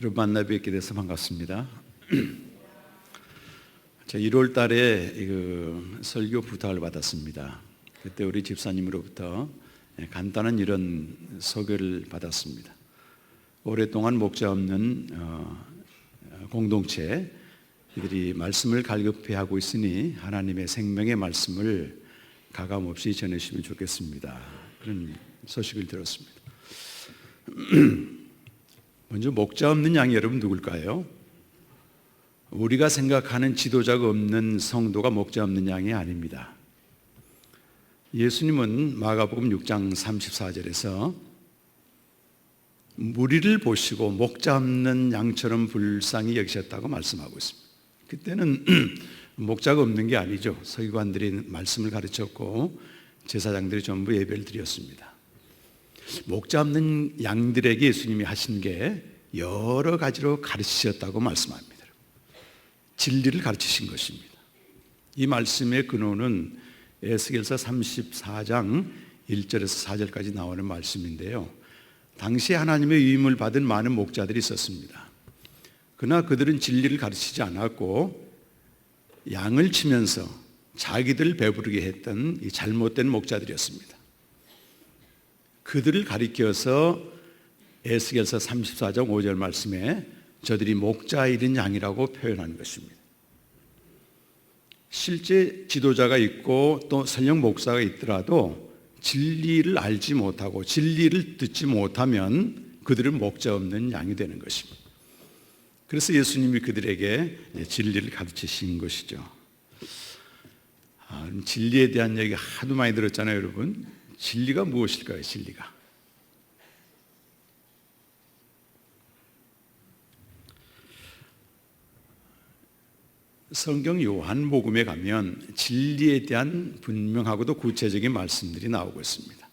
여러분 만나 뵙게 돼서 반갑습니다. 제가 1월 달에 설교 부탁을 받았습니다. 그때 우리 집사님으로부터 간단한 이런 소개를 받았습니다. 오랫동안 목자 없는 공동체, 이들이 말씀을 갈급해하고 있으니 하나님의 생명의 말씀을 가감없이 전해주시면 좋겠습니다. 그런 소식을 들었습니다. 먼저 목자 없는 양이 여러분 누굴까요? 우리가 생각하는 지도자가 없는 성도가 목자 없는 양이 아닙니다. 예수님은 마가복음 6장 34절에서 무리를 보시고 목자 없는 양처럼 불쌍히 여기셨다고 말씀하고 있습니다. 그때는 목자가 없는 게 아니죠. 서기관들이 말씀을 가르쳤고 제사장들이 전부 예배를 드렸습니다. 목자 없는 양들에게 예수님이 하신 게 여러 가지로 가르치셨다고 말씀합니다. 진리를 가르치신 것입니다. 이 말씀의 근원은 에스겔서 34장 1절에서 4절까지 나오는 말씀인데요. 당시 하나님의 위임을 받은 많은 목자들이 있었습니다. 그러나 그들은 진리를 가르치지 않았고 양을 치면서 자기들 배부르게 했던 이 잘못된 목자들이었습니다. 그들을 가리켜서 에스겔서 34장 5절 말씀에 저들이 목자 잃은 양이라고 표현한 것입니다. 실제 지도자가 있고 또 설령 목사가 있더라도 진리를 알지 못하고 진리를 듣지 못하면 그들은 목자 없는 양이 되는 것입니다. 그래서 예수님이 그들에게 진리를 가르치신 것이죠. 진리에 대한 얘기 하도 많이 들었잖아요, 여러분. 진리가 무엇일까요? 진리가 성경 요한복음에 가면 진리에 대한 분명하고도 구체적인 말씀들이 나오고 있습니다.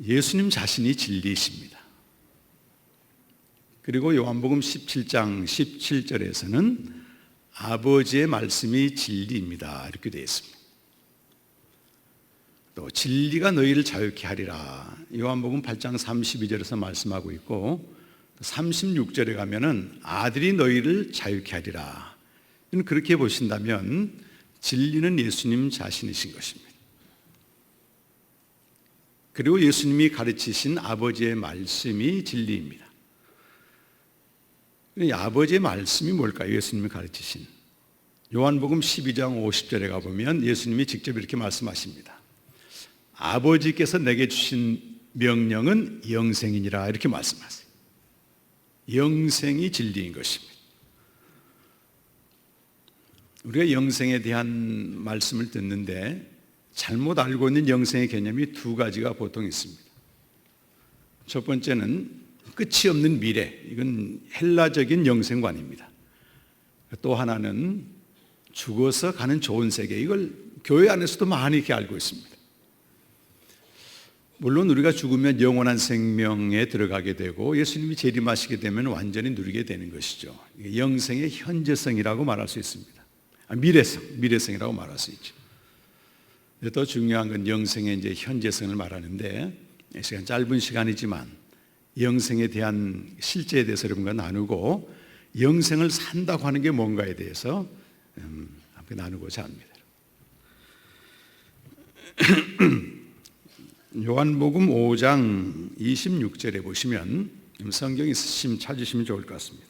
예수님 자신이 진리이십니다. 그리고 요한복음 17장 17절에서는 아버지의 말씀이 진리입니다 이렇게 되어 있습니다. 또 진리가 너희를 자유케 하리라 요한복음 8장 32절에서 말씀하고 있고 36절에 가면은 아들이 너희를 자유케 하리라. 그렇게 보신다면 진리는 예수님 자신이신 것입니다. 그리고 예수님이 가르치신 아버지의 말씀이 진리입니다. 아버지의 말씀이 뭘까요? 예수님이 가르치신 요한복음 12장 50절에 가보면 예수님이 직접 이렇게 말씀하십니다. 아버지께서 내게 주신 명령은 영생이니라 이렇게 말씀하세요. 영생이 진리인 것입니다. 우리가 영생에 대한 말씀을 듣는데 잘못 알고 있는 영생의 개념이 두 가지가 보통 있습니다. 첫 번째는 끝이 없는 미래, 이건 헬라적인 영생관입니다. 또 하나는 죽어서 가는 좋은 세계, 이걸 교회 안에서도 많이 이렇게 알고 있습니다. 물론 우리가 죽으면 영원한 생명에 들어가게 되고 예수님이 재림하시게 되면 완전히 누리게 되는 것이죠. 영생의 현재성이라고 말할 수 있습니다. 미래성이라고 말할 수 있죠. 더 중요한 건 영생의 이제 현재성을 말하는데 시간 짧은 시간이지만 영생에 대한 실제에 대해서 여러분과 나누고 영생을 산다고 하는 게 뭔가에 대해서 함께 나누고자 합니다. 요한복음 5장 26절에 보시면 성경 있으시면 찾으시면 좋을 것 같습니다.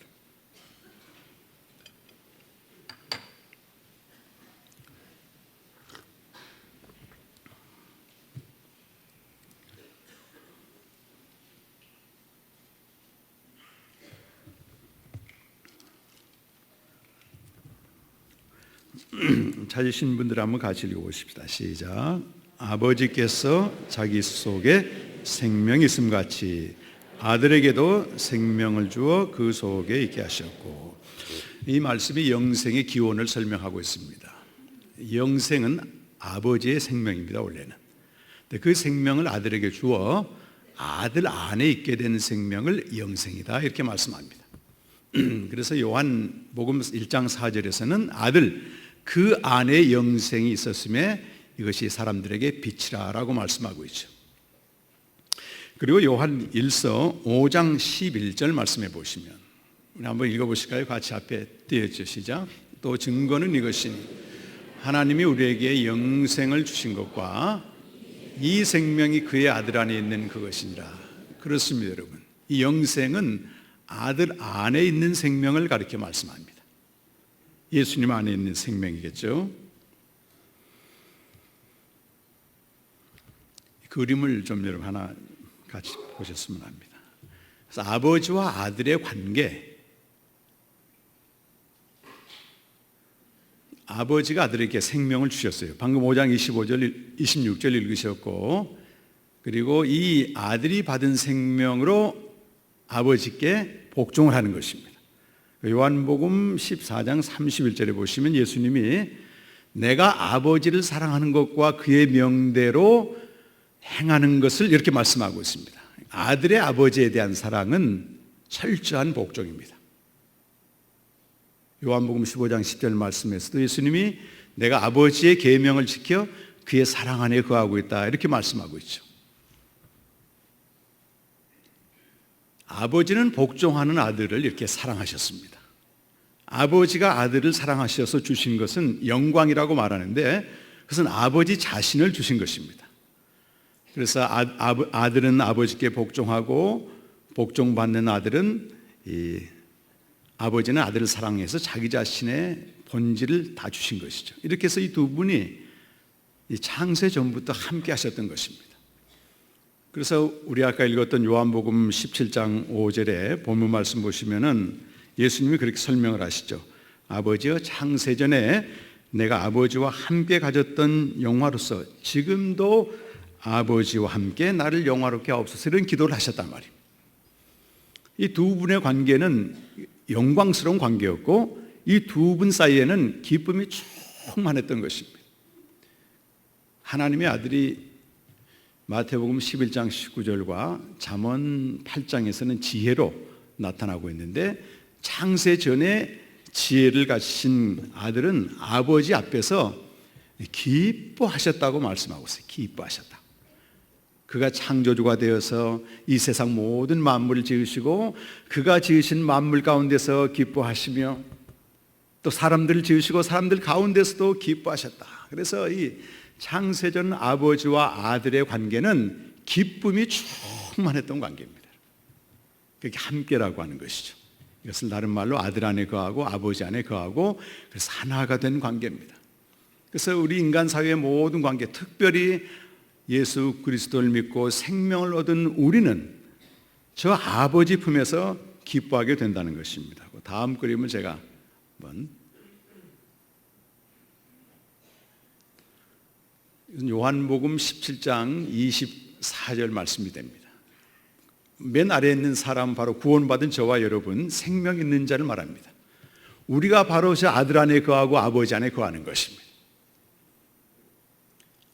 찾으신 분들 한번 같이 읽어보십시다. 시작. 아버지께서 자기 속에 생명이 있음 같이 아들에게도 생명을 주어 그 속에 있게 하셨고, 이 말씀이 영생의 기원을 설명하고 있습니다. 영생은 아버지의 생명입니다. 원래는 그 생명을 아들에게 주어 아들 안에 있게 되는 생명을 영생이다 이렇게 말씀합니다. 그래서 요한복음 1장 4절에서는 아들 그 안에 영생이 있었음에 이것이 사람들에게 빛이라고 말씀하고 있죠. 그리고 요한 1서 5장 11절 말씀해 보시면 우리 한번 읽어보실까요? 같이 앞에 띄어주시죠. 시작. 또 증거는 이것이니 하나님이 우리에게 영생을 주신 것과 이 생명이 그의 아들 안에 있는 그것이니라. 그렇습니다, 여러분. 이 영생은 아들 안에 있는 생명을 가리켜 말씀합니다. 예수님 안에 있는 생명이겠죠. 그림을 좀 여러분 하나 같이 보셨으면 합니다. 그래서 아버지와 아들의 관계, 아버지가 아들에게 생명을 주셨어요. 방금 5장 25절, 26절 읽으셨고, 그리고 이 아들이 받은 생명으로 아버지께 복종을 하는 것입니다. 요한복음 14장 31절에 보시면 예수님이 내가 아버지를 사랑하는 것과 그의 명대로 행하는 것을 이렇게 말씀하고 있습니다. 아들의 아버지에 대한 사랑은 철저한 복종입니다. 요한복음 15장 10절 말씀에서도 예수님이 내가 아버지의 계명을 지켜 그의 사랑 안에 거하고 있다 이렇게 말씀하고 있죠. 아버지는 복종하는 아들을 이렇게 사랑하셨습니다. 아버지가 아들을 사랑하셔서 주신 것은 영광이라고 말하는데 그것은 아버지 자신을 주신 것입니다. 그래서 아들은 아버지께 복종하고 복종받는 아들은 아버지는 아들을 사랑해서 자기 자신의 본질을 다 주신 것이죠. 이렇게 해서 이 두 분이 창세 전부터 함께 하셨던 것입니다. 그래서 우리 아까 읽었던 요한복음 17장 5절에 본문 말씀 보시면은 예수님이 그렇게 설명을 하시죠. 아버지여 창세전에 내가 아버지와 함께 가졌던 영화로서 지금도 아버지와 함께 나를 영화롭게 하옵소서 이런 기도를 하셨단 말입니다. 이 두 분의 관계는 영광스러운 관계였고 이 두 분 사이에는 기쁨이 충만했던 것입니다. 하나님의 아들이 마태복음 11장 19절과 잠언 8장에서는 지혜로 나타나고 있는데 창세 전에 지혜를 가진 아들은 아버지 앞에서 기뻐하셨다고 말씀하고 있어요. 기뻐하셨다. 그가 창조주가 되어서 이 세상 모든 만물을 지으시고 그가 지으신 만물 가운데서 기뻐하시며 또 사람들을 지으시고 사람들 가운데서도 기뻐하셨다. 그래서 이 창세전 아버지와 아들의 관계는 기쁨이 충만했던 관계입니다. 그게 함께라고 하는 것이죠. 이것을 다른 말로 아들 안에 거하고 아버지 안에 거하고 그래서 하나가 된 관계입니다. 그래서 우리 인간 사회의 모든 관계, 특별히 예수 그리스도를 믿고 생명을 얻은 우리는 저 아버지 품에서 기뻐하게 된다는 것입니다. 다음 그림을 제가 한번 요한복음 17장 24절 말씀이 됩니다. 맨 아래에 있는 사람 바로 구원받은 저와 여러분 생명 있는 자를 말합니다. 우리가 바로 저 아들 안에 거하고 아버지 안에 거하는 것입니다.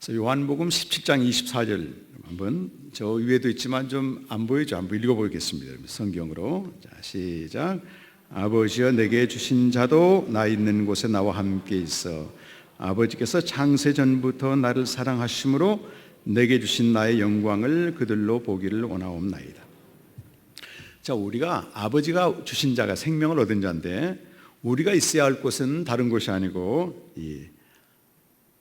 그래서 요한복음 17장 24절 한번 저 위에도 있지만 좀 안 보이죠? 한번 읽어보겠습니다. 성경으로. 자, 시작. 아버지여 내게 주신 자도 나 있는 곳에 나와 함께 있어 아버지께서 창세 전부터 나를 사랑하심으로 내게 주신 나의 영광을 그들로 보기를 원하옵나이다. 자, 우리가 아버지가 주신 자가 생명을 얻은 자인데 우리가 있어야 할 곳은 다른 곳이 아니고 이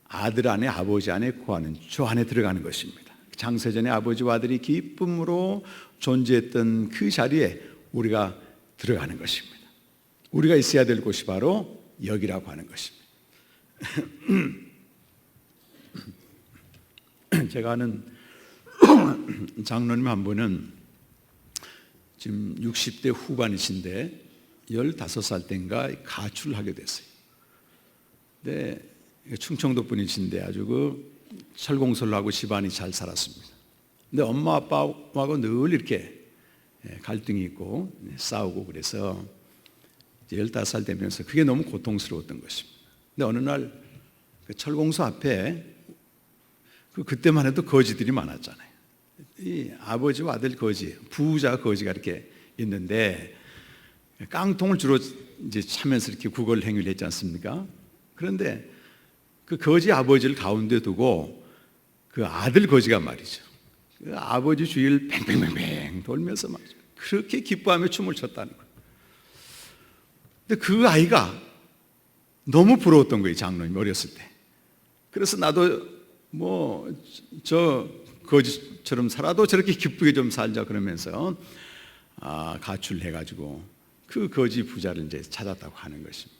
아들 안에 아버지 안에 거하는 저 안에 들어가는 것입니다. 창세전에 아버지와 아들이 기쁨으로 존재했던 그 자리에 우리가 들어가는 것입니다. 우리가 있어야 될 곳이 바로 여기라고 하는 것입니다. 제가 아는 장로님 한 분은 지금 60대 후반이신데 15살 때인가 가출을 하게 됐어요. 근데 충청도 분이신데 아주 그 철공소를 하고 집안이 잘 살았습니다. 근데 엄마 아빠하고 늘 이렇게 갈등이 있고 싸우고 그래서 15살 되면서 그게 너무 고통스러웠던 것입니다. 근데 어느 날 그 철공소 앞에 그때만 해도 거지들이 많았잖아요. 이 아버지와 아들 거지, 부자 거지가 이렇게 있는데 깡통을 주로 이제 차면서 이렇게 구걸 행위를 했지 않습니까? 그런데 그 거지 아버지를 가운데 두고 그 아들 거지가 말이죠. 그 아버지 주위를 뱅뱅뱅뱅 돌면서 막 그렇게 기뻐하며 춤을 췄다는 거예요. 근데 그 아이가 너무 부러웠던 거예요, 장로님 어렸을 때. 그래서 나도 저 거지처럼 살아도 저렇게 기쁘게 좀 살자 그러면서 가출해가지고 그 거지 부자를 이제 찾았다고 하는 것입니다.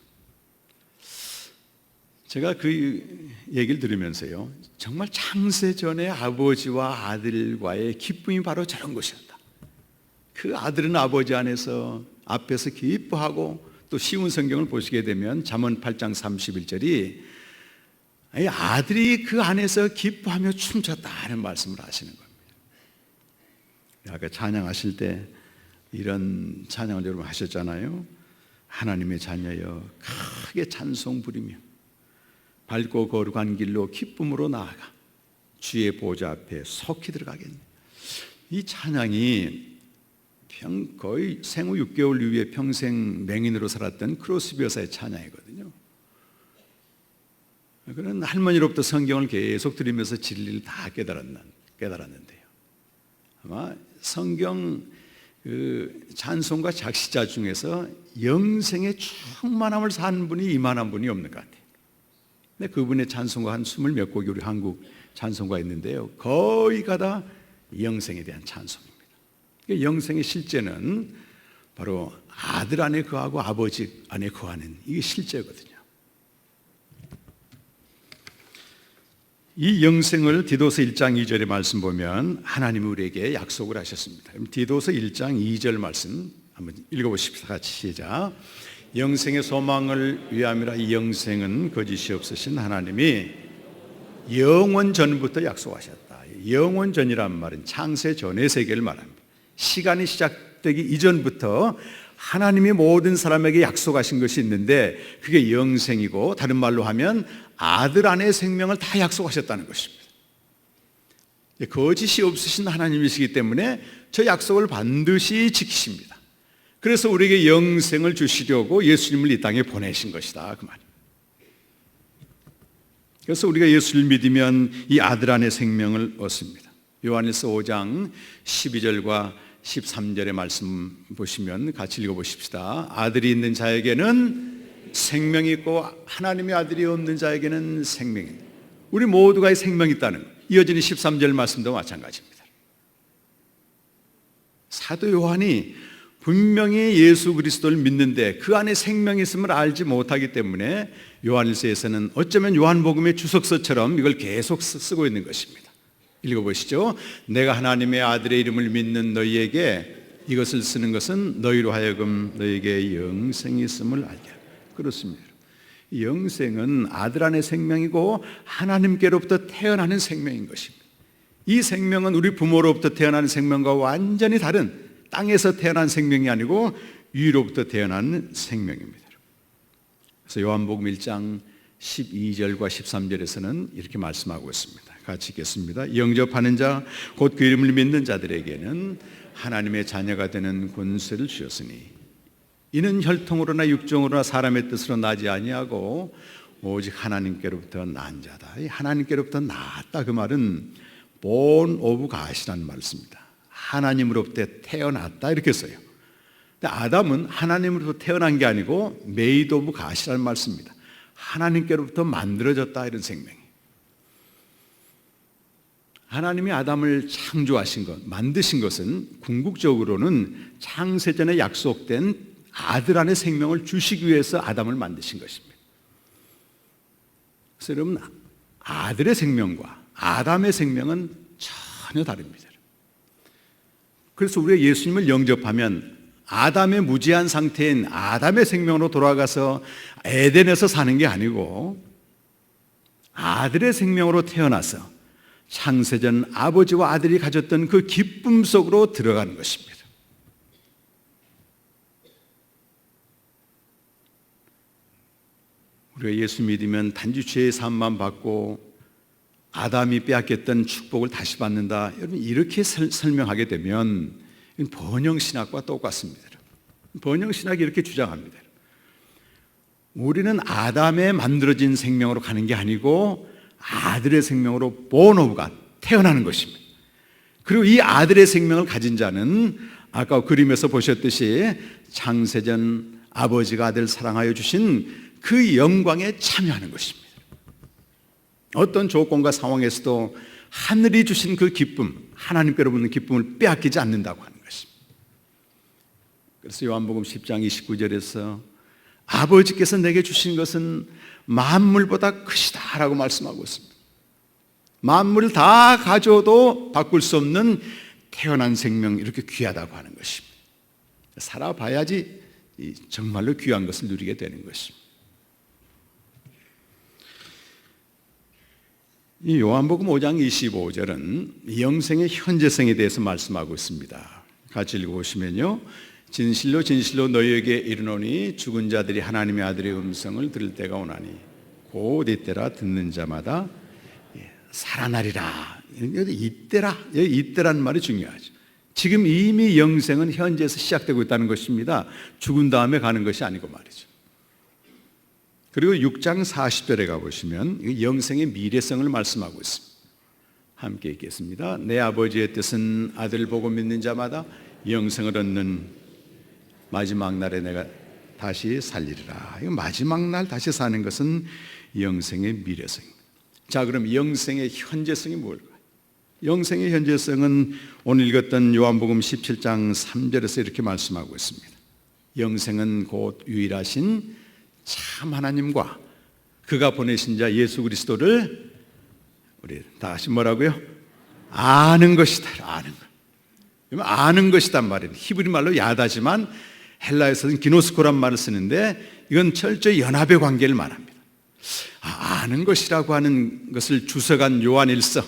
제가 그 얘기를 들으면서요, 정말 창세전에 아버지와 아들과의 기쁨이 바로 저런 것이었다. 그 아들은 아버지 앞에서 기뻐하고, 또 쉬운 성경을 보시게 되면 잠언 8장 31절이 아들이 그 안에서 기뻐하며 춤췄다는 말씀을 하시는 겁니다. 아까 찬양하실 때 이런 찬양을 여러분 하셨잖아요. 하나님의 자녀여 크게 찬송 부리며 밝고 거룩한 길로 기쁨으로 나아가 주의 보좌 앞에 속히 들어가겠네. 이 찬양이 거의 생후 6개월 이후에 평생 맹인으로 살았던 크로스비 여사의 찬양이거든요. 그는 할머니로부터 성경을 계속 들으면서 진리를 다 깨달았는데요. 아마 성경 찬송가 작시자 중에서 영생의 충만함을 산 분이 이만한 분이 없는 것 같아요. 근데 그분의 찬송가 한 20몇 곡이 우리 한국 찬송가 있는데요, 거의가 다 영생에 대한 찬송입니다. 영생의 실제는 바로 아들 안에 거하고 아버지 안에 거하는, 이게 실제거든요. 이 영생을 디도서 1장 2절의 말씀 보면 하나님이 우리에게 약속을 하셨습니다. 그럼 디도서 1장 2절 말씀 한번 읽어보십시다. 같이 시작. 영생의 소망을 위함이라. 이 영생은 거짓이 없으신 하나님이 영원 전부터 약속하셨다. 영원 전이란 말은 창세 전의 세계를 말합니다. 시간이 시작되기 이전부터 하나님이 모든 사람에게 약속하신 것이 있는데, 그게 영생이고, 다른 말로 하면 아들 안의 생명을 다 약속하셨다는 것입니다. 거짓이 없으신 하나님이시기 때문에 저 약속을 반드시 지키십니다. 그래서 우리에게 영생을 주시려고 예수님을 이 땅에 보내신 것이다, 그 말이에요. 그래서 우리가 예수를 믿으면 이 아들 안의 생명을 얻습니다. 요한일서 5장 12절과 13절의 말씀 보시면 같이 읽어보십시다. 아들이 있는 자에게는 생명이 있고 하나님의 아들이 없는 자에게는 생명이 있다. 우리 모두가 생명이 있다는 것. 이어지는 13절 말씀도 마찬가지입니다. 사도 요한이 분명히 예수 그리스도를 믿는데 그 안에 생명이 있음을 알지 못하기 때문에 요한일서에서는 어쩌면 요한복음의 주석서처럼 이걸 계속 쓰고 있는 것입니다. 읽어보시죠. 내가 하나님의 아들의 이름을 믿는 너희에게 이것을 쓰는 것은 너희로 하여금 너희에게 영생이 있음을 알게 하라. 그렇습니다. 영생은 아들 안의 생명이고 하나님께로부터 태어나는 생명인 것입니다. 이 생명은 우리 부모로부터 태어나는 생명과 완전히 다른, 땅에서 태어난 생명이 아니고 위로부터 태어난 생명입니다. 그래서 요한복음 1장 12절과 13절에서는 이렇게 말씀하고 있습니다. 같이 읽겠습니다. 영접하는 자 곧 그 이름을 믿는 자들에게는 하나님의 자녀가 되는 권세를 주셨으니 이는 혈통으로나 육정으로나 사람의 뜻으로 나지 아니하고 오직 하나님께로부터 난 자다. 하나님께로부터 나았다, 그 말은 born of God이라는 말을 씁니다. 하나님으로부터 태어났다 이렇게 써요. 근데 아담은 하나님으로부터 태어난 게 아니고 made of God이라는 말을 씁니다. 하나님께로부터 만들어졌다, 이런 생명이. 하나님이 아담을 창조하신 것, 만드신 것은 궁극적으로는 창세전에 약속된 아들 안의 생명을 주시기 위해서 아담을 만드신 것입니다. 그래서 여러분, 아들의 생명과 아담의 생명은 전혀 다릅니다. 그래서 우리가 예수님을 영접하면 아담의 무지한 상태인 아담의 생명으로 돌아가서 에덴에서 사는 게 아니고 아들의 생명으로 태어나서 창세전 아버지와 아들이 가졌던 그 기쁨 속으로 들어가는 것입니다. 우리가 예수 믿으면 단지 죄의 사함만 받고 아담이 빼앗겼던 축복을 다시 받는다, 여러분 이렇게 설명하게 되면 번영신학과 똑같습니다. 번영신학이 이렇게 주장합니다. 우리는 아담에 만들어진 생명으로 가는 게 아니고 아들의 생명으로 born of God, 태어나는 것입니다. 그리고 이 아들의 생명을 가진 자는 아까 그림에서 보셨듯이 창세전 아버지가 아들을 사랑하여 주신 그 영광에 참여하는 것입니다. 어떤 조건과 상황에서도 하늘이 주신 그 기쁨, 하나님께로 받는 기쁨을 빼앗기지 않는다고 하는 것입니다. 그래서 요한복음 10장 29절에서 아버지께서 내게 주신 것은 만물보다 크시다 라고 말씀하고 있습니다. 만물을 다 가져도 바꿀 수 없는 태어난 생명, 이렇게 귀하다고 하는 것입니다. 살아봐야지 정말로 귀한 것을 누리게 되는 것입니다. 이 요한복음 5장 25절은 영생의 현재성에 대해서 말씀하고 있습니다. 같이 읽어보시면요, 진실로 진실로 너희에게 이르노니 죽은 자들이 하나님의 아들의 음성을 들을 때가 오나니 곧 이때라 듣는 자마다 살아나리라. 이때란 말이 중요하죠. 지금 이미 영생은 현재에서 시작되고 있다는 것입니다. 죽은 다음에 가는 것이 아니고 말이죠. 그리고 6장 40절에 가보시면 영생의 미래성을 말씀하고 있습니다. 함께 읽겠습니다. 내 아버지의 뜻은 아들을 보고 믿는 자마다 영생을 얻는 마지막 날에 내가 다시 살리리라. 마지막 날 다시 사는 것은 영생의 미래성입니다. 자, 그럼 영생의 현재성이 뭘까요? 영생의 현재성은 오늘 읽었던 요한복음 17장 3절에서 이렇게 말씀하고 있습니다. 영생은 곧 유일하신 참 하나님과 그가 보내신 자 예수 그리스도를 우리 다시 뭐라고요? 아는 것이다. 아는 것. 아는 것이란 말이에요. 히브리 말로 야다지만 헬라에서는 기노스코란 말을 쓰는데 이건 철저히 연합의 관계를 말합니다. 아는 것이라고 하는 것을 주석한 요한일서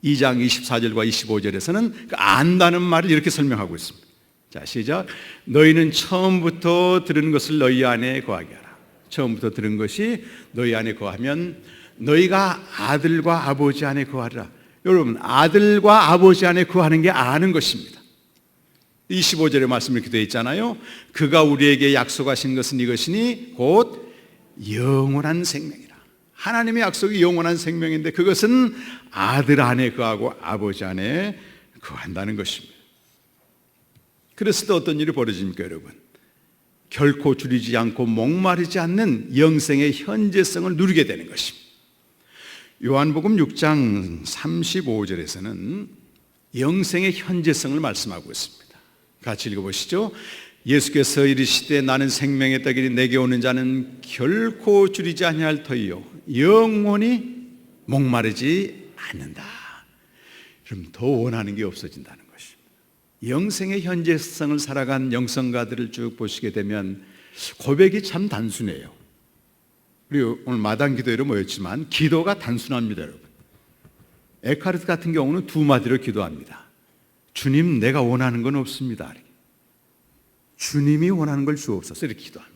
2장 24절과 25절에서는 그 안다는 말을 이렇게 설명하고 있습니다. 자, 시작. 너희는 처음부터 들은 것을 너희 안에 거하게 하라. 처음부터 들은 것이 너희 안에 거하면 너희가 아들과 아버지 안에 거하리라. 여러분, 아들과 아버지 안에 거하는 게 아는 것입니다. 25절의 말씀 이렇게 되어 있잖아요. 그가 우리에게 약속하신 것은 이것이니 곧 영원한 생명이라. 하나님의 약속이 영원한 생명인데 그것은 아들 안에 거하고 아버지 안에 거한다는 것입니다. 그랬을 때 어떤 일이 벌어집니까, 여러분? 결코 줄이지 않고 목마르지 않는 영생의 현재성을 누리게 되는 것입니다. 요한복음 6장 35절에서는 영생의 현재성을 말씀하고 있습니다. 같이 읽어보시죠. 예수께서 이르시되 나는 생명의 떡이니 내게 오는 자는 결코 줄이지 아니할 터이요 영원히 목마르지 않는다. 그럼 더 원하는 게 없어진다는 것입니다. 영생의 현재성을 살아간 영성가들을 쭉 보시게 되면 고백이 참 단순해요. 그리고 오늘 마당 기도회로 모였지만 기도가 단순합니다, 여러분. 에카르트 같은 경우는 두 마디로 기도합니다. 주님, 내가 원하는 건 없습니다. 주님이 원하는 걸 주옵소서, 이렇게 기도합니다.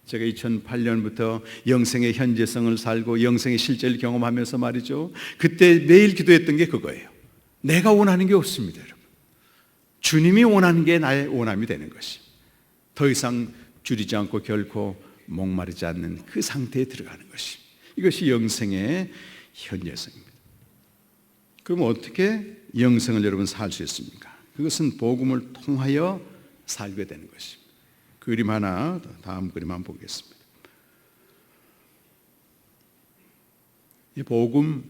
제가 2008년부터 영생의 현재성을 살고 영생의 실제를 경험하면서 말이죠, 그때 매일 기도했던 게 그거예요. 내가 원하는 게 없습니다, 여러분. 주님이 원하는 게 나의 원함이 되는 것이, 더 이상 줄이지 않고 결코 목마르지 않는 그 상태에 들어가는 것이, 이것이 영생의 현재성입니다. 그럼 어떻게 영생을 여러분 살 수 있습니까? 그것은 복음을 통하여 살게 되는 것입니다. 그림 하나, 다음 그림 한번 보겠습니다. 이 복음,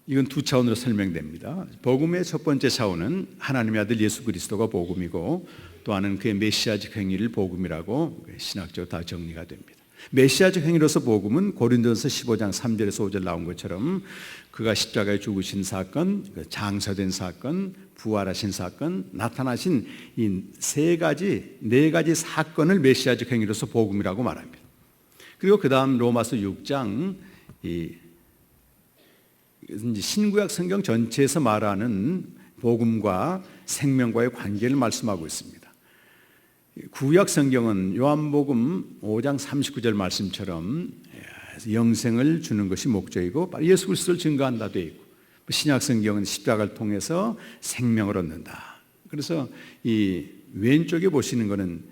이건 두 차원으로 설명됩니다. 복음의 첫 번째 차원은 하나님의 아들 예수 그리스도가 복음이고, 또 하나는 그의 메시아적 행위를 복음이라고 신학적으로 다 정리가 됩니다. 메시아적 행위로서 복음은 고린도전서 15장 3절에서 5절 나온 것처럼 그가 십자가에 죽으신 사건, 장사된 사건, 부활하신 사건, 나타나신 이 네 가지 사건을 메시아적 행위로서 복음이라고 말합니다. 그리고 그 다음 로마서 6장, 신구약 성경 전체에서 말하는 복음과 생명과의 관계를 말씀하고 있습니다. 구약 성경은 요한복음 5장 39절 말씀처럼 영생을 주는 것이 목적이고 예수 그리스도를 증거한다 되어 있고, 신약 성경은 십자가를 통해서 생명을 얻는다. 그래서 이 왼쪽에 보시는 것은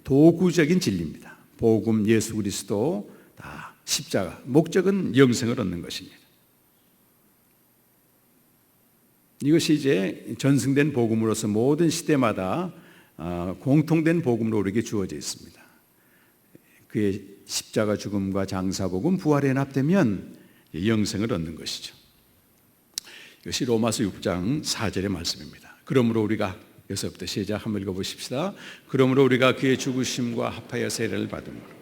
도구적인 진리입니다. 복음, 예수 그리스도, 다 십자가, 목적은 영생을 얻는 것입니다. 이것이 이제 전승된 복음으로서 모든 시대마다 공통된 복음으로 우리에게 주어져 있습니다. 그의 십자가 죽음과 장사 복음, 부활에 연합되면 영생을 얻는 것이죠. 이것이 로마서 6장 4절의 말씀입니다. 그러므로 우리가 여기서부터 시작 한번 읽어보십시다. 그러므로 우리가 그의 죽으심과 합하여 세례를 받음으로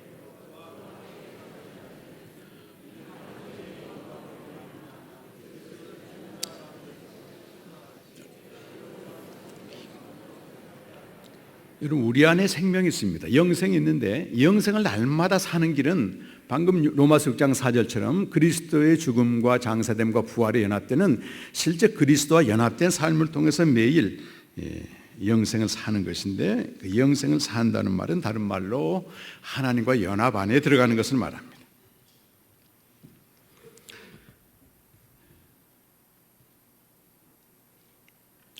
여러분, 우리 안에 생명이 있습니다. 영생이 있는데 영생을 날마다 사는 길은 방금 로마서 6장 4절처럼 그리스도의 죽음과 장사됨과 부활에 연합되는 실제 그리스도와 연합된 삶을 통해서 매일 영생을 사는 것인데, 그 영생을 산다는 말은 다른 말로 하나님과 연합 안에 들어가는 것을 말합니다.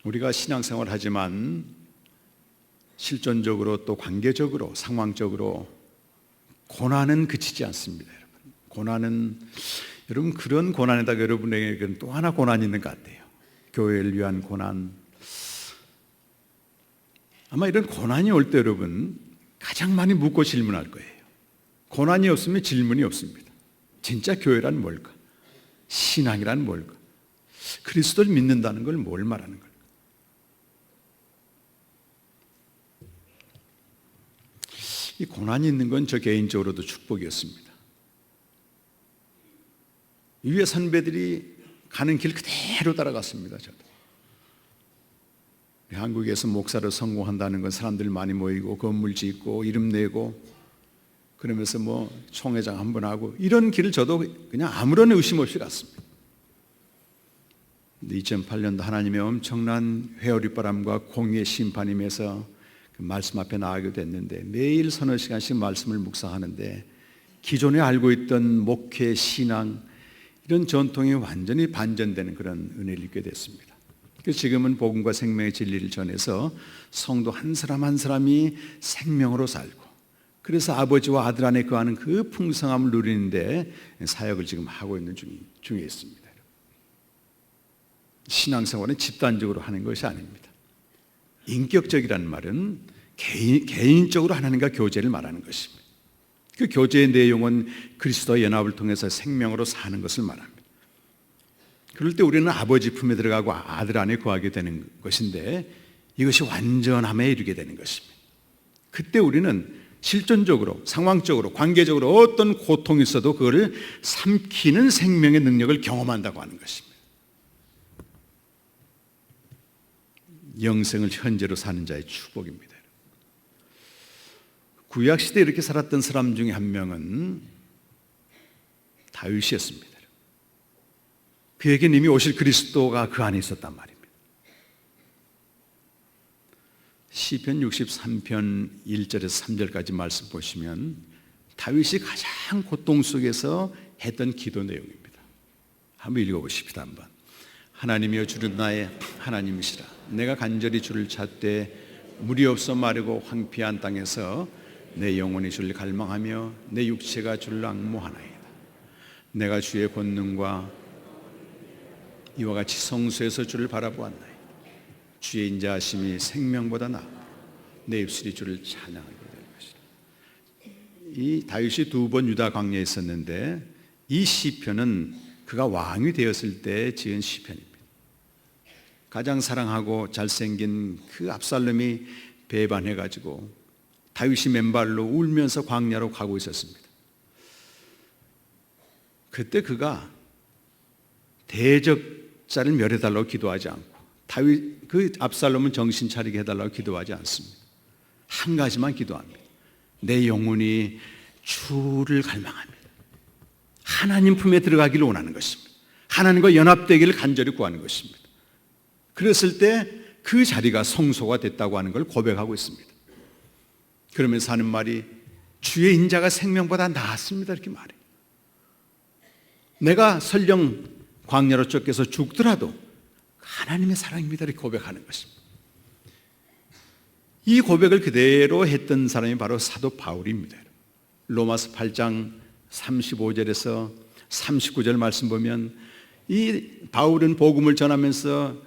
우리가 신앙생활을 하지만 실존적으로 또 관계적으로 상황적으로 고난은 그치지 않습니다. 여러분 그런 고난에다가 여러분에게는 또 하나 고난이 있는 것 같아요. 교회를 위한 고난. 아마 이런 고난이 올 때 여러분 가장 많이 묻고 질문할 거예요. 고난이 없으면 질문이 없습니다. 진짜 교회란 뭘까? 신앙이란 뭘까? 그리스도를 믿는다는 걸 뭘 말하는 걸까? 이 고난이 있는 건 저 개인적으로도 축복이었습니다. 위에 선배들이 가는 길 그대로 따라갔습니다. 저도. 한국에서 목사로 성공한다는 건 사람들 많이 모이고 건물 짓고 이름 내고 그러면서 뭐 총회장 한번 하고 이런 길을 저도 그냥 아무런 의심 없이 갔습니다. 2008년도 하나님의 엄청난 회오리바람과 공의의 심판임에서 그 말씀 앞에 나가게 됐는데 매일 서너 시간씩 말씀을 묵상하는데 기존에 알고 있던 목회, 신앙 이런 전통이 완전히 반전되는 그런 은혜를 입게 됐습니다. 그래서 지금은 복음과 생명의 진리를 전해서 성도 한 사람 한 사람이 생명으로 살고 그래서 아버지와 아들 안에 거하는 그 풍성함을 누리는데 사역을 지금 하고 있는 중에 있습니다. 신앙생활은 집단적으로 하는 것이 아닙니다. 인격적이라는 말은 개인적으로 하나님과 교제를 말하는 것입니다. 그 교제의 내용은 그리스도와 연합을 통해서 생명으로 사는 것을 말합니다. 그럴 때 우리는 아버지 품에 들어가고 아들 안에 거하게 되는 것인데 이것이 완전함에 이르게 되는 것입니다. 그때 우리는 실존적으로, 상황적으로, 관계적으로 어떤 고통이 있어도 그거를 삼키는 생명의 능력을 경험한다고 하는 것입니다. 영생을 현재로 사는 자의 축복입니다. 구약시대에 이렇게 살았던 사람 중에 한 명은 다윗이었습니다. 그에게는 이미 오실 그리스도가 그 안에 있었단 말입니다. 시편 63편 1절에서 3절까지 말씀 보시면 다윗이 가장 고통 속에서 했던 기도 내용입니다. 한번 읽어보십시다. 한번. 하나님이여 주는 나의 하나님이시라. 내가 간절히 주를 찾되 물이 없어 마르고 황폐한 땅에서 내 영혼이 주를 갈망하며 내 육체가 주를 앙모하나이다. 내가 주의 권능과 이와 같이 성수에서 주를 바라보았나이다. 주의 인자하심이 생명보다 나아 내 입술이 주를 찬양하게 될 것이다. 이 다윗이 2번 유다 광야에 있었는데 이 시편은 그가 왕이 되었을 때 지은 시편입니다. 가장 사랑하고 잘생긴 그 압살롬이 배반해가지고 다윗이 맨발로 울면서 광야로 가고 있었습니다. 그때 그가 대적자를 멸해달라고 기도하지 않고 그 압살롬은 정신 차리게 해달라고 기도하지 않습니다. 한 가지만 기도합니다. 내 영혼이 주를 갈망합니다. 하나님 품에 들어가기를 원하는 것입니다. 하나님과 연합되기를 간절히 구하는 것입니다. 그랬을 때 그 자리가 성소가 됐다고 하는 걸 고백하고 있습니다. 그러면서 하는 말이 주의 인자가 생명보다 낫습니다 이렇게 말해요. 내가 설령 광야로 쫓겨서 죽더라도 하나님의 사랑입니다 이렇게 고백하는 것입니다. 이 고백을 그대로 했던 사람이 바로 사도 바울입니다. 로마서 8장 35절에서 39절 말씀 보면 이 바울은 복음을 전하면서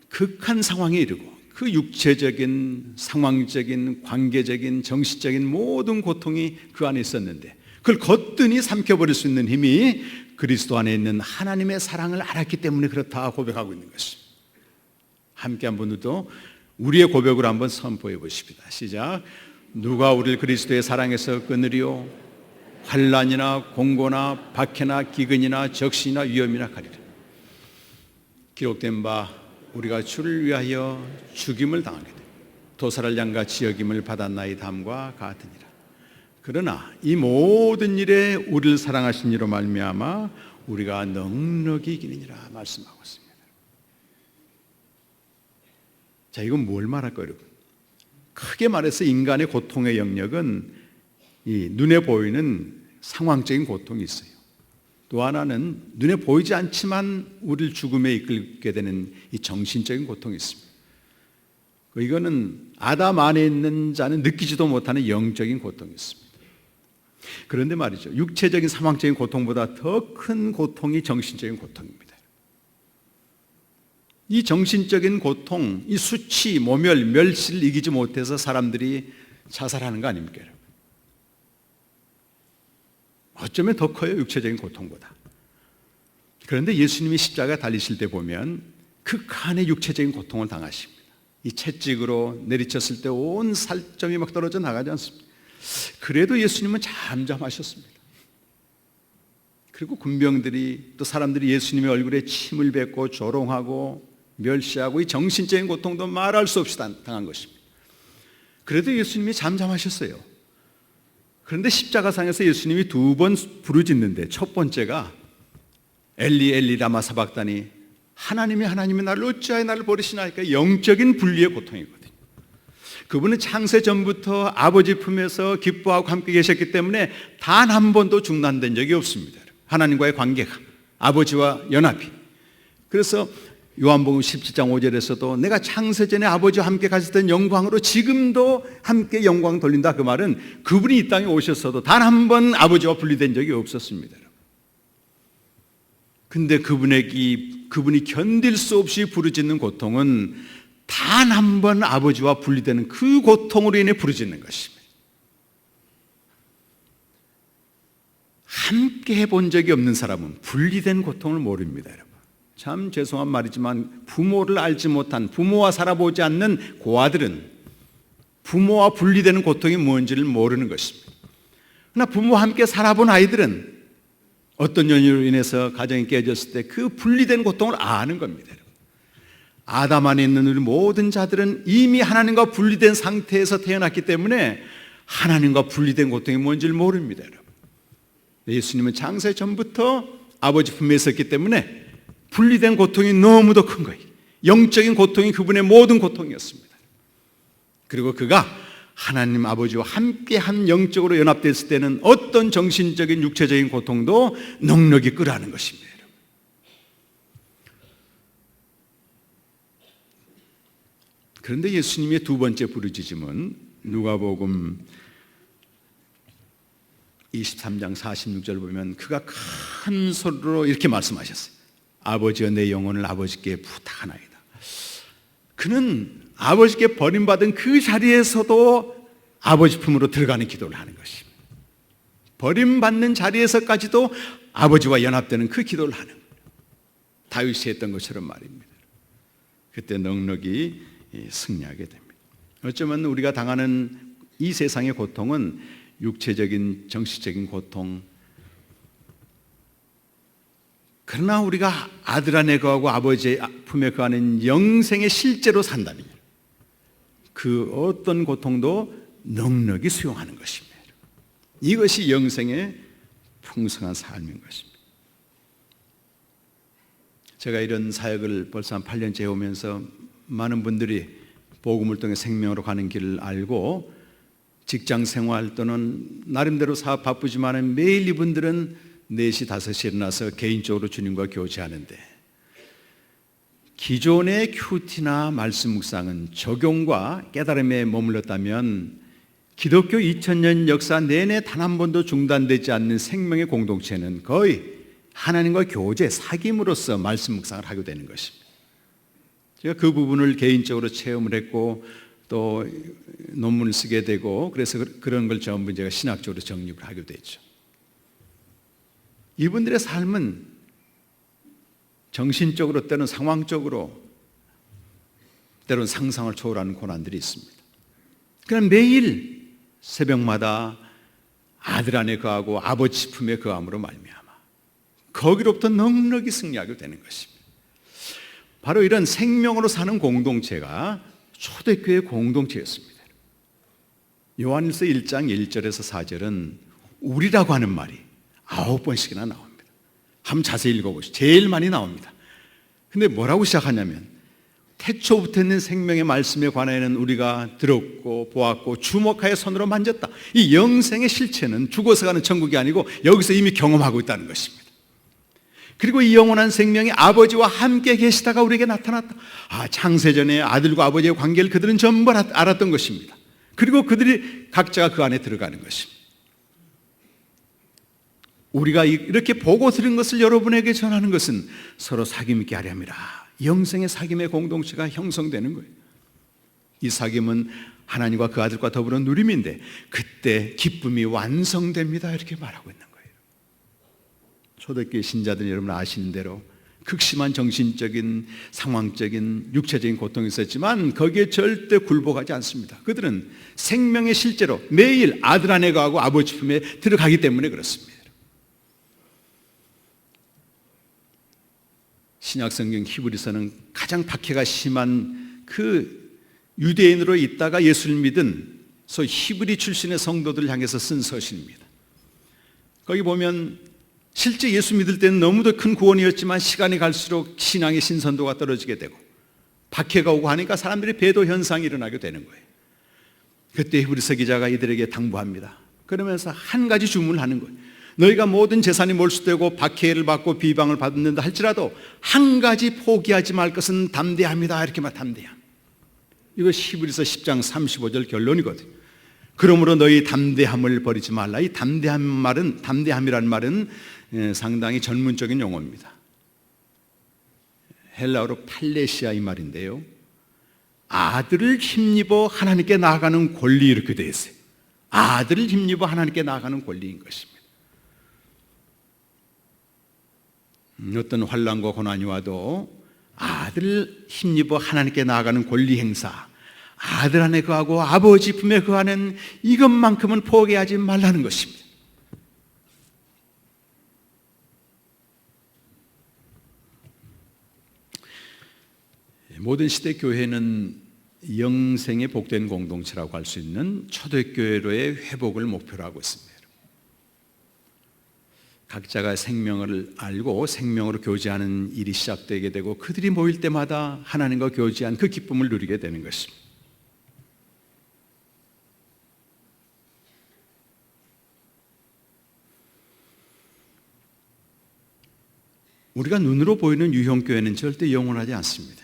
극한 상황에 이르고 그 육체적인, 상황적인, 관계적인, 정신적인 모든 고통이 그 안에 있었는데 그걸 거뜬히 삼켜버릴 수 있는 힘이 그리스도 안에 있는 하나님의 사랑을 알았기 때문에 그렇다 고백하고 있는 것입니다. 함께 한 분들도 우리의 고백으로 한번 선포해 보십니다. 시작. 누가 우리를 그리스도의 사랑에서 끊으리요? 환난이나 공고나 박해나 기근이나 적신이나 위험이나 가리라. 기록된 바 우리가 주를 위하여 죽임을 당하게 되 도살을 양같이 여김을 받았나이 담과 같으니라. 그러나 이 모든 일에 우리를 사랑하신 이로 말미암아 우리가 넉넉히 이기느니라 말씀하고 있습니다. 자, 이건 뭘 말할까요, 여러분? 크게 말해서 인간의 고통의 영역은 이 눈에 보이는 상황적인 고통이 있어요. 또 하나는 눈에 보이지 않지만 우리를 죽음에 이끌게 되는 이 정신적인 고통이 있습니다. 이거는 아담 안에 있는 자는 느끼지도 못하는 영적인 고통이 있습니다. 그런데 말이죠, 육체적인 상황적인 고통보다 더 큰 고통이 정신적인 고통입니다. 이 정신적인 고통, 이 수치, 모멸, 멸시를 이기지 못해서 사람들이 자살하는 거 아닙니까, 여러분? 어쩌면 더 커요, 육체적인 고통보다. 그런데 예수님이 십자가 달리실 때 보면 극한의 육체적인 고통을 당하십니다. 이 채찍으로 내리쳤을 때 온 살점이 막 떨어져 나가지 않습니다. 그래도 예수님은 잠잠하셨습니다. 그리고 군병들이 또 사람들이 예수님의 얼굴에 침을 뱉고 조롱하고 멸시하고 이 정신적인 고통도 말할 수 없이 당한 것입니다. 그래도 예수님이 잠잠하셨어요. 그런데 십자가상에서 예수님이 두 번 부르짖는데 첫 번째가 엘리 엘리 라마 사박다니 하나님이 나를 어찌하여 나를 버리시나이까 영적인 분리의 고통이거든요. 그분은 창세 전부터 아버지 품에서 기뻐하고 함께 계셨기 때문에 단 한 번도 중단된 적이 없습니다. 하나님과의 관계가 아버지와 연합이. 그래서 요한복음 17장 5절에서도 내가 창세 전에 아버지와 함께 가셨던 영광으로 지금도 함께 영광 돌린다, 그 말은 그분이 이 땅에 오셨어도 단 한 번 아버지와 분리된 적이 없었습니다. 근데 그분이 견딜 수 없이 부르짖는 고통은 단 한 번 아버지와 분리되는 그 고통으로 인해 부르짖는 것입니다. 함께 해본 적이 없는 사람은 분리된 고통을 모릅니다, 여러분. 참 죄송한 말이지만 부모를 알지 못한, 부모와 살아보지 않는 고아들은 부모와 분리되는 고통이 뭔지를 모르는 것입니다. 그러나 부모와 함께 살아본 아이들은 어떤 연유로 인해서 가정이 깨졌을 때 그 분리된 고통을 아는 겁니다. 아담 안에 있는 우리 모든 자들은 이미 하나님과 분리된 상태에서 태어났기 때문에 하나님과 분리된 고통이 뭔지를 모릅니다, 여러분. 예수님은 창세 전부터 아버지 품에 있었기 때문에 분리된 고통이 너무도 큰 거예요. 영적인 고통이 그분의 모든 고통이었습니다. 그리고 그가 하나님 아버지와 함께한 영적으로 연합됐을 때는 어떤 정신적인 육체적인 고통도 넉넉히 끌어안는 것입니다. 그런데 예수님의 두 번째 부르짖음은 누가복음 23장 46절 보면 그가 큰 소리로 이렇게 말씀하셨어요. 아버지여 내 영혼을 아버지께 부탁하나이다. 그는 아버지께 버림받은 그 자리에서도 아버지 품으로 들어가는 기도를 하는 것입니다. 버림받는 자리에서까지도 아버지와 연합되는 그 기도를 하는 거예요. 다윗이 했던 것처럼 말입니다. 그때 넉넉히 승리하게 됩니다. 어쩌면 우리가 당하는 이 세상의 고통은 육체적인, 정신적인 고통, 그러나 우리가 아들 안에 거하고 아버지의 품에 거하는 영생에 실제로 산다면 그 어떤 고통도 넉넉히 수용하는 것입니다. 이것이 영생의 풍성한 삶인 것입니다. 제가 이런 사역을 벌써 한 8년째 해오면서 많은 분들이 복음을 통해 생명으로 가는 길을 알고 직장 생활 또는 나름대로 사업 바쁘지만 매일 이분들은 4시, 5시에 일어나서 개인적으로 주님과 교제하는데 기존의 큐티나 말씀 묵상은 적용과 깨달음에 머물렀다면 기독교 2000년 역사 내내 단 한 번도 중단되지 않는 생명의 공동체는 거의 하나님과 교제, 사귐으로서 말씀 묵상을 하게 되는 것입니다. 제가 그 부분을 개인적으로 체험을 했고 또 논문을 쓰게 되고 그래서 그런 걸 전부 제가 신학적으로 정립을 하게 됐죠. 이분들의 삶은 정신적으로 때로는 상황적으로 때로는 상상을 초월하는 고난들이 있습니다. 그럼 매일 새벽마다 아들 안에 거하고 아버지 품에 거함으로 말미암아 거기로부터 넉넉히 승리하게 되는 것입니다. 바로 이런 생명으로 사는 공동체가 초대교회 공동체였습니다. 요한일서 1장 1절에서 4절은 우리라고 하는 말이 9번씩이나 나옵니다. 한번 자세히 읽어보시죠. 제일 많이 나옵니다. 근데 뭐라고 시작하냐면 태초부터 있는 생명의 말씀에 관하여는 우리가 들었고 보았고 주목하여 손으로 만졌다. 이 영생의 실체는 죽어서 가는 천국이 아니고 여기서 이미 경험하고 있다는 것입니다. 그리고 이 영원한 생명이 아버지와 함께 계시다가 우리에게 나타났다. 창세전에 아들과 아버지의 관계를 그들은 전부 알았던 것입니다. 그리고 그들이 각자가 그 안에 들어가는 것입니다. 우리가 이렇게 보고 들은 것을 여러분에게 전하는 것은 서로 사귐 있게 하려 함이라. 영생의 사귐의 공동체가 형성되는 거예요. 이 사귐은 하나님과 그 아들과 더불어 누림인데 그때 기쁨이 완성됩니다. 이렇게 말하고 있는 거예요. 초대교회 신자들 여러분 아시는 대로 극심한 정신적인 상황적인 육체적인 고통이 있었지만 거기에 절대 굴복하지 않습니다. 그들은 생명의 실제로 매일 아들 안에 거하고 아버지 품에 들어가기 때문에 그렇습니다. 신약성경 히브리서는 가장 박해가 심한 그 유대인으로 있다가 예수를 믿은 소위 히브리 출신의 성도들을 향해서 쓴 서신입니다. 거기 보면 실제 예수 믿을 때는 너무도 큰 구원이었지만 시간이 갈수록 신앙의 신선도가 떨어지게 되고 박해가 오고 하니까 사람들이 배도 현상이 일어나게 되는 거예요. 그때 히브리서 기자가 이들에게 당부합니다. 그러면서 한 가지 주문을 하는 거예요. 너희가 모든 재산이 몰수되고 박해를 받고 비방을 받는다 할지라도 한 가지 포기하지 말 것은 담대함이다. 이렇게 말 담대함. 이거 히브리서 10장 35절 결론이거든요. 그러므로 너희 담대함을 버리지 말라. 이 담대함이라는 말은 상당히 전문적인 용어입니다. 헬라어로 팔레시아 이 말인데요. 아들을 힘입어 하나님께 나아가는 권리 이렇게 되어 있어요. 아들을 힘입어 하나님께 나아가는 권리인 것입니다. 어떤 환난과 고난이 와도 아들을 힘입어 하나님께 나아가는 권리 행사, 아들 안에 거하고 아버지 품에 거하는 이것만큼은 포기하지 말라는 것입니다. 모든 시대 교회는 영생의 복된 공동체라고 할 수 있는 초대교회로의 회복을 목표로 하고 있습니다. 각자가 생명을 알고 생명으로 교제하는 일이 시작되게 되고 그들이 모일 때마다 하나님과 교제한 그 기쁨을 누리게 되는 것입니다. 우리가 눈으로 보이는 유형교회는 절대 영원하지 않습니다.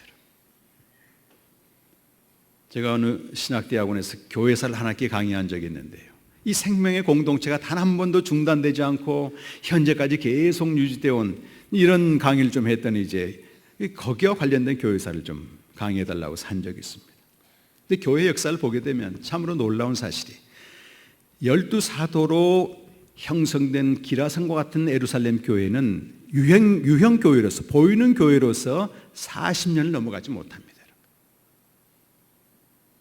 제가 어느 신학대학원에서 교회사를 한 학기 강의한 적이 있는데요. 이 생명의 공동체가 단 한 번도 중단되지 않고 현재까지 계속 유지되어 온 이런 강의를 좀 했더니 이제 거기와 관련된 교회사를 좀 강의해달라고 한 적이 있습니다. 근데 교회 역사를 보게 되면 참으로 놀라운 사실이 12사도로 형성된 기라성과 같은 예루살렘 교회는 유형 교회로서 보이는 교회로서 40년을 넘어가지 못합니다.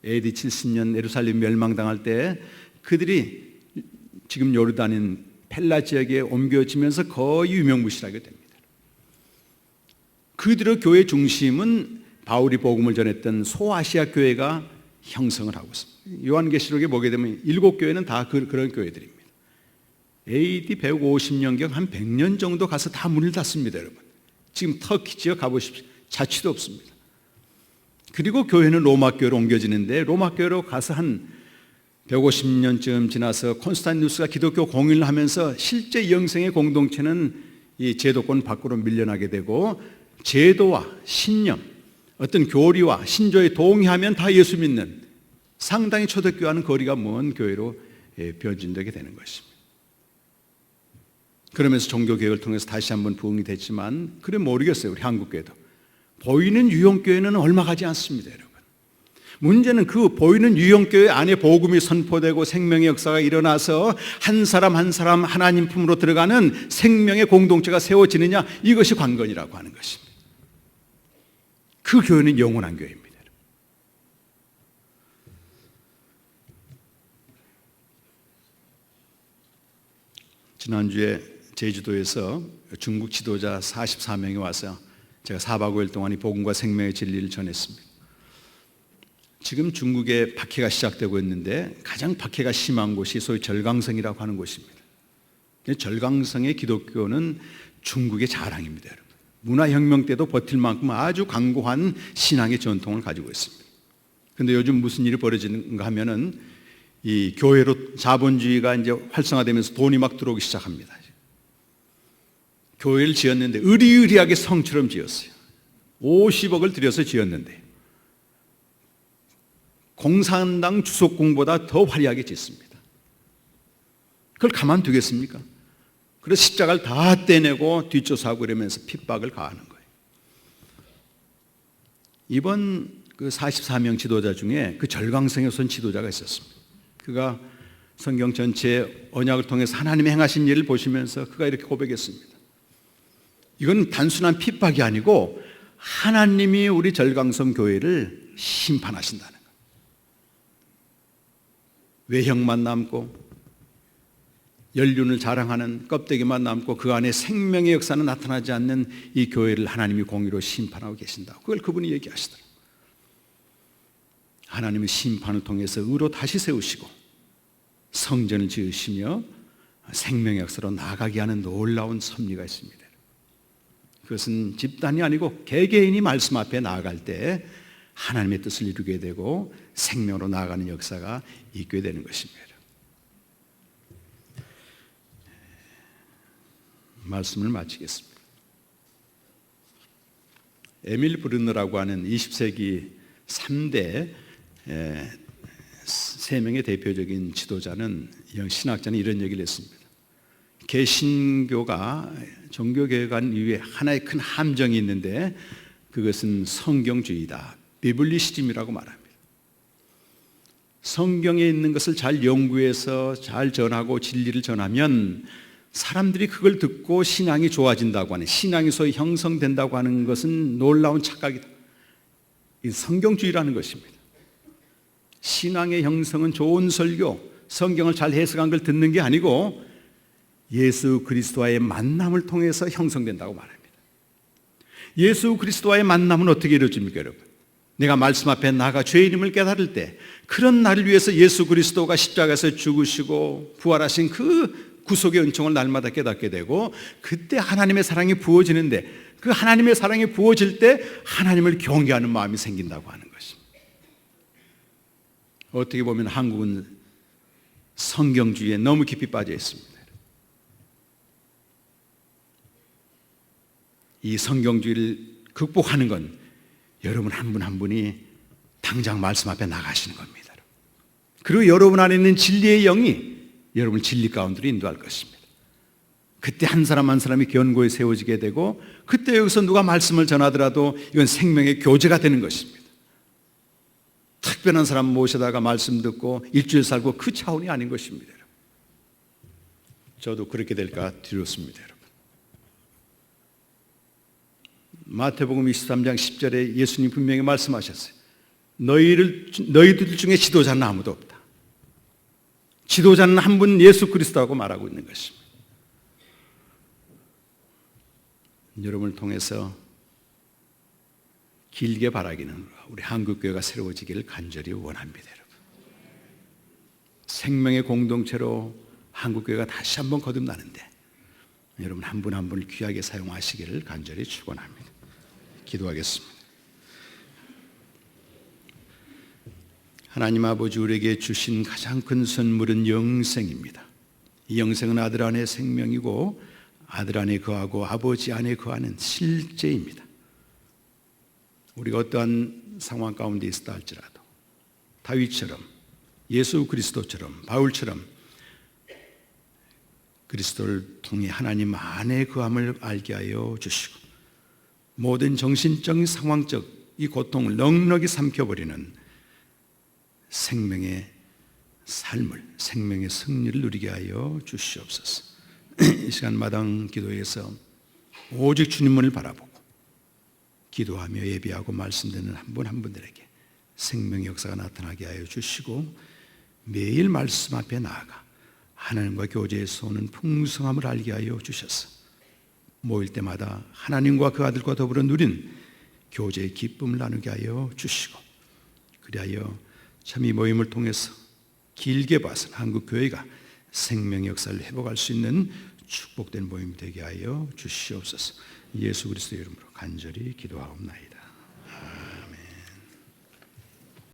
AD 70년 예루살렘 멸망당할 때 그들이 지금 요르단인 펠라 지역에 옮겨지면서 거의 유명무실하게 됩니다. 그들의 교회 중심은 바울이 복음을 전했던 소아시아 교회가 형성을 하고 있습니다. 요한계시록에 보게 되면 7교회는 다 그런 교회들입니다. AD 150년경 한 100년 정도 가서 다 문을 닫습니다. 여러분 지금 터키 지역 가보십시오. 자취도 없습니다. 그리고 교회는 로마 교회로 옮겨지는데 로마 교회로 가서 한 150년쯤 지나서 콘스탄티누스가 기독교 공인을 하면서 실제 영생의 공동체는 이 제도권 밖으로 밀려나게 되고 제도와 신념, 어떤 교리와 신조에 동의하면 다 예수 믿는 상당히 초대교회와는 거리가 먼 교회로 변진되게 되는 것입니다. 그러면서 종교개혁을 통해서 다시 한번 부흥이 됐지만 그래 모르겠어요. 우리 한국교회도. 보이는 유형교회는 얼마 가지 않습니다, 여러분. 문제는 그 보이는 유형교회 안에 복음이 선포되고 생명의 역사가 일어나서 한 사람 한 사람 하나님 품으로 들어가는 생명의 공동체가 세워지느냐, 이것이 관건이라고 하는 것입니다. 그 교회는 영원한 교회입니다. 지난주에 제주도에서 중국 지도자 44명이 와서 제가 4박 5일 동안 이 복음과 생명의 진리를 전했습니다. 지금 중국에 박해가 시작되고 있는데 가장 박해가 심한 곳이 소위 절강성이라고 하는 곳입니다. 절강성의 기독교는 중국의 자랑입니다, 여러분. 문화혁명 때도 버틸 만큼 아주 강고한 신앙의 전통을 가지고 있습니다. 그런데 요즘 무슨 일이 벌어지는가 하면은 이 교회로 자본주의가 이제 활성화되면서 돈이 막 들어오기 시작합니다. 교회를 지었는데 으리으리하게 성처럼 지었어요. 50억을 들여서 지었는데 공산당 주석궁보다 더 화려하게 짓습니다. 그걸 가만두겠습니까? 그래서 십자가를 다 떼내고 뒷조사하고 이러면서 핍박을 가하는 거예요. 이번 그 44명 지도자 중에 그 절강성에 선 지도자가 있었습니다. 그가 성경 전체의 언약을 통해서 하나님의 행하신 일을 보시면서 그가 이렇게 고백했습니다. 이건 단순한 핍박이 아니고 하나님이 우리 절강성 교회를 심판하신다는 거예요. 외형만 남고 연륜을 자랑하는 껍데기만 남고 그 안에 생명의 역사는 나타나지 않는 이 교회를 하나님이 공의로 심판하고 계신다. 그걸 그분이 얘기하시더라고요. 하나님은 심판을 통해서 의로 다시 세우시고 성전을 지으시며 생명의 역사로 나아가게 하는 놀라운 섭리가 있습니다. 그것은 집단이 아니고 개개인이 말씀 앞에 나아갈 때 하나님의 뜻을 이루게 되고 생명으로 나아가는 역사가 있게 되는 것입니다. 말씀을 마치겠습니다. 에밀 브르너라고 하는 20세기 3대 3명의 대표적인 지도자는, 신학자는 이런 얘기를 했습니다. 개신교가 종교개혁한 이후에 하나의 큰 함정이 있는데 그것은 성경주의다. 비블리시즘이라고 말합니다. 성경에 있는 것을 잘 연구해서 잘 전하고 진리를 전하면 사람들이 그걸 듣고 신앙이 좋아진다고 하는, 신앙이 소위 형성된다고 하는 것은 놀라운 착각이다. 이 성경주의라는 것입니다. 신앙의 형성은 좋은 설교, 성경을 잘 해석한 걸 듣는 게 아니고 예수 그리스도와의 만남을 통해서 형성된다고 말합니다. 예수 그리스도와의 만남은 어떻게 이루어집니까, 여러분? 내가 말씀 앞에 나가 죄인임을 깨달을 때, 그런 나를 위해서 예수 그리스도가 십자가에서 죽으시고 부활하신 그 구속의 은총을 날마다 깨닫게 되고, 그때 하나님의 사랑이 부어지는데, 그 하나님의 사랑이 부어질 때 하나님을 경외하는 마음이 생긴다고 하는 것입니다. 어떻게 보면 한국은 성경주의에 너무 깊이 빠져 있습니다. 이 성경주의를 극복하는 건 여러분 한 분 한 분이 당장 말씀 앞에 나가시는 겁니다. 그리고 여러분 안에 있는 진리의 영이 여러분 진리 가운데로 인도할 것입니다. 그때 한 사람 한 사람이 견고히 세워지게 되고, 그때 여기서 누가 말씀을 전하더라도 이건 생명의 교제가 되는 것입니다. 특별한 사람 모셔다가 말씀 듣고 일주일 살고 그 차원이 아닌 것입니다. 저도 그렇게 될까 두렵습니다. 마태복음 23장 10절에 예수님 분명히 말씀하셨어요. 너희들 중에 지도자는 아무도 없다. 지도자는 한 분 예수 그리스도라고 말하고 있는 것입니다. 여러분을 통해서 길게 바라기는 우리 한국교회가 새로워지기를 간절히 원합니다. 여러분. 생명의 공동체로 한국교회가 다시 한번 거듭나는데 여러분 한 분 한 분을 귀하게 사용하시기를 간절히 축원합니다. 기도하겠습니다. 하나님 아버지, 우리에게 주신 가장 큰 선물은 영생입니다. 이 영생은 아들 안에 생명이고 아들 안에 거하고 아버지 안에 거하는 실제입니다. 우리가 어떠한 상황 가운데 있었다 할지라도 다윗처럼, 예수 그리스도처럼, 바울처럼 그리스도를 통해 하나님 안에 거함을 알게 하여 주시고, 모든 정신적인 상황적 이 고통을 넉넉히 삼켜버리는 생명의 삶을, 생명의 승리를 누리게 하여 주시옵소서. 이 시간 마당 기도에서 오직 주님만을 바라보고 기도하며 예비하고 말씀 듣는 한 분 한 분들에게 생명의 역사가 나타나게 하여 주시고, 매일 말씀 앞에 나아가 하나님과 교제에서 오는 풍성함을 알게 하여 주셔서 모일 때마다 하나님과 그 아들과 더불어 누린 교제의 기쁨을 나누게 하여 주시고, 그리하여 참 이 모임을 통해서 길게 봐서 한국 교회가 생명의 역사를 회복할 수 있는 축복된 모임이 되게 하여 주시옵소서. 예수 그리스도의 이름으로 간절히 기도하옵나이다.